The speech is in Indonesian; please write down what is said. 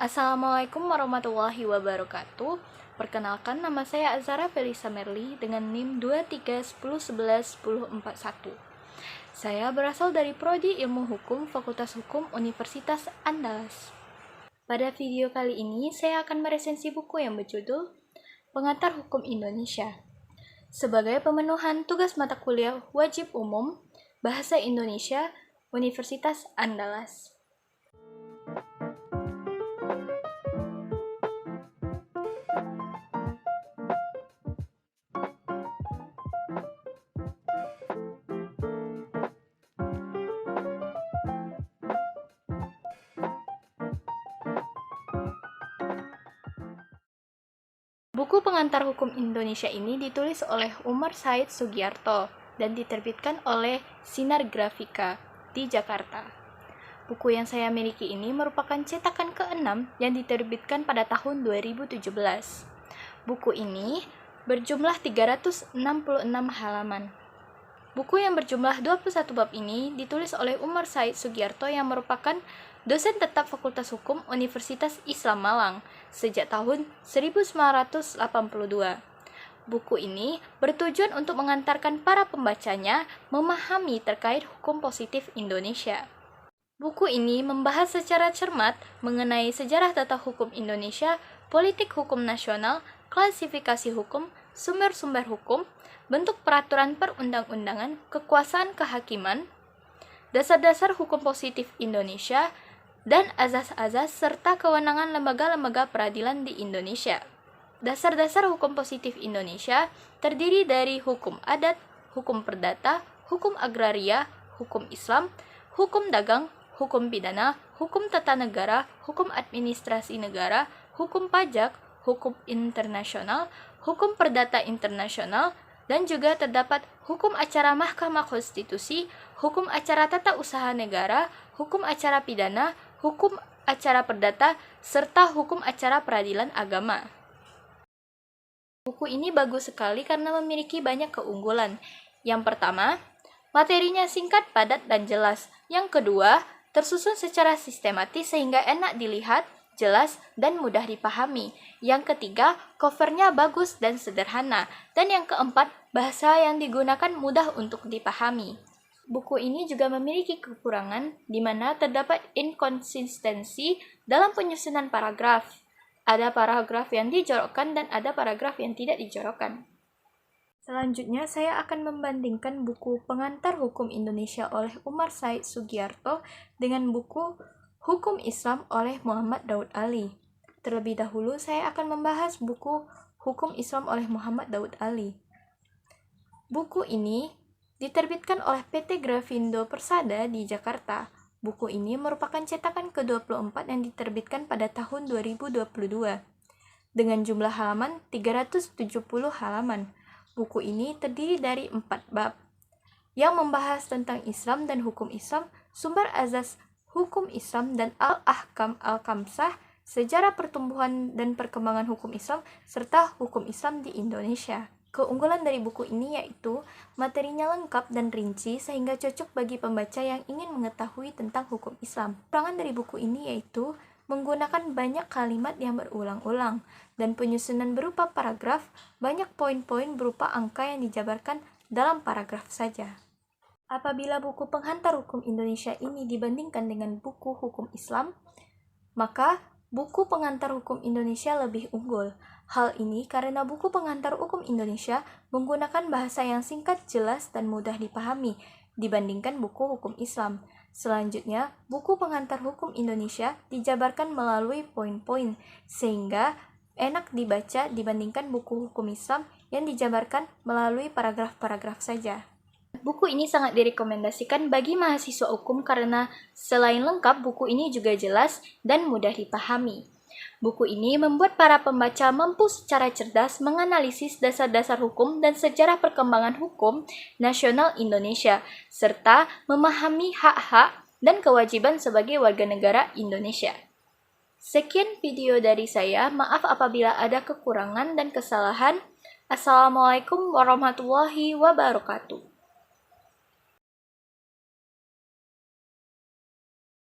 Assalamualaikum warahmatullahi wabarakatuh. Perkenalkan, nama saya Azhara Felisa Merli dengan NIM 2310111041. Saya berasal dari Prodi Ilmu Hukum Fakultas Hukum Universitas Andalas. Pada video kali ini, saya akan meresensi buku yang berjudul Pengantar Hukum Indonesia sebagai pemenuhan tugas mata kuliah wajib umum Bahasa Indonesia Universitas Andalas. Buku Pengantar Hukum Indonesia ini ditulis oleh Umar Said Sugiarto dan diterbitkan oleh Sinar Grafika di Jakarta. Buku yang saya miliki ini merupakan cetakan ke-6 yang diterbitkan pada tahun 2017. Buku ini berjumlah 366 halaman. Buku yang berjumlah 21 bab ini ditulis oleh Umar Said Sugiarto yang merupakan dosen tetap Fakultas Hukum Universitas Islam Malang sejak tahun 1982. Buku ini bertujuan untuk mengantarkan para pembacanya memahami terkait hukum positif Indonesia. Buku ini membahas secara cermat mengenai sejarah tata hukum Indonesia, politik hukum nasional, klasifikasi hukum, sumber-sumber hukum, bentuk peraturan perundang-undangan, kekuasaan kehakiman, dasar-dasar hukum positif Indonesia, dan azas-azas serta kewenangan lembaga-lembaga peradilan di Indonesia. Dasar-dasar hukum positif Indonesia terdiri dari hukum adat, hukum perdata, hukum agraria, hukum Islam, hukum dagang, hukum pidana, hukum tata negara, hukum administrasi negara, hukum pajak, hukum internasional, hukum perdata internasional, dan juga terdapat hukum acara Mahkamah Konstitusi, hukum acara tata usaha negara, hukum acara pidana, hukum acara perdata, serta hukum acara peradilan agama. Buku ini bagus sekali karena memiliki banyak keunggulan. Yang pertama, materinya singkat, padat, dan jelas. Yang kedua, tersusun secara sistematis sehingga enak dilihat, jelas, dan mudah dipahami. Yang ketiga, covernya bagus dan sederhana. Dan yang keempat, bahasa yang digunakan mudah untuk dipahami. Buku ini juga memiliki kekurangan di mana terdapat inkonsistensi dalam penyusunan paragraf. Ada paragraf yang dijorokkan dan ada paragraf yang tidak dijorokkan. Selanjutnya, saya akan membandingkan buku Pengantar Hukum Indonesia oleh Umar Said Sugiarto dengan buku Hukum Islam oleh Muhammad Daud Ali. Terlebih dahulu, saya akan membahas buku Hukum Islam oleh Muhammad Daud Ali. Buku ini diterbitkan oleh PT Grafindo Persada di Jakarta. Buku ini merupakan cetakan ke-24 yang diterbitkan pada tahun 2022 dengan jumlah halaman 370 halaman. Buku ini terdiri dari 4 bab yang membahas tentang Islam dan hukum Islam, sumber azas hukum Islam dan al-ahkam al-kamsah, sejarah pertumbuhan dan perkembangan hukum Islam, serta hukum Islam di Indonesia. Keunggulan dari buku ini yaitu materinya lengkap dan rinci sehingga cocok bagi pembaca yang ingin mengetahui tentang hukum Islam. Kekurangan dari buku ini yaitu menggunakan banyak kalimat yang berulang-ulang dan penyusunan berupa paragraf, banyak poin-poin berupa angka yang dijabarkan dalam paragraf saja. Apabila buku Pengantar Hukum Indonesia ini dibandingkan dengan buku Hukum Islam, maka buku Pengantar Hukum Indonesia lebih unggul. Hal ini karena buku Pengantar Hukum Indonesia menggunakan bahasa yang singkat, jelas, dan mudah dipahami dibandingkan buku Hukum Islam. Selanjutnya, buku Pengantar Hukum Indonesia dijabarkan melalui poin-poin, sehingga enak dibaca dibandingkan buku Hukum Islam yang dijabarkan melalui paragraf-paragraf saja. Buku ini sangat direkomendasikan bagi mahasiswa hukum karena selain lengkap, buku ini juga jelas dan mudah dipahami. Buku ini membuat para pembaca mampu secara cerdas menganalisis dasar-dasar hukum dan sejarah perkembangan hukum nasional Indonesia, serta memahami hak-hak dan kewajiban sebagai warga negara Indonesia. Sekian video dari saya, maaf apabila ada kekurangan dan kesalahan. Assalamualaikum warahmatullahi wabarakatuh.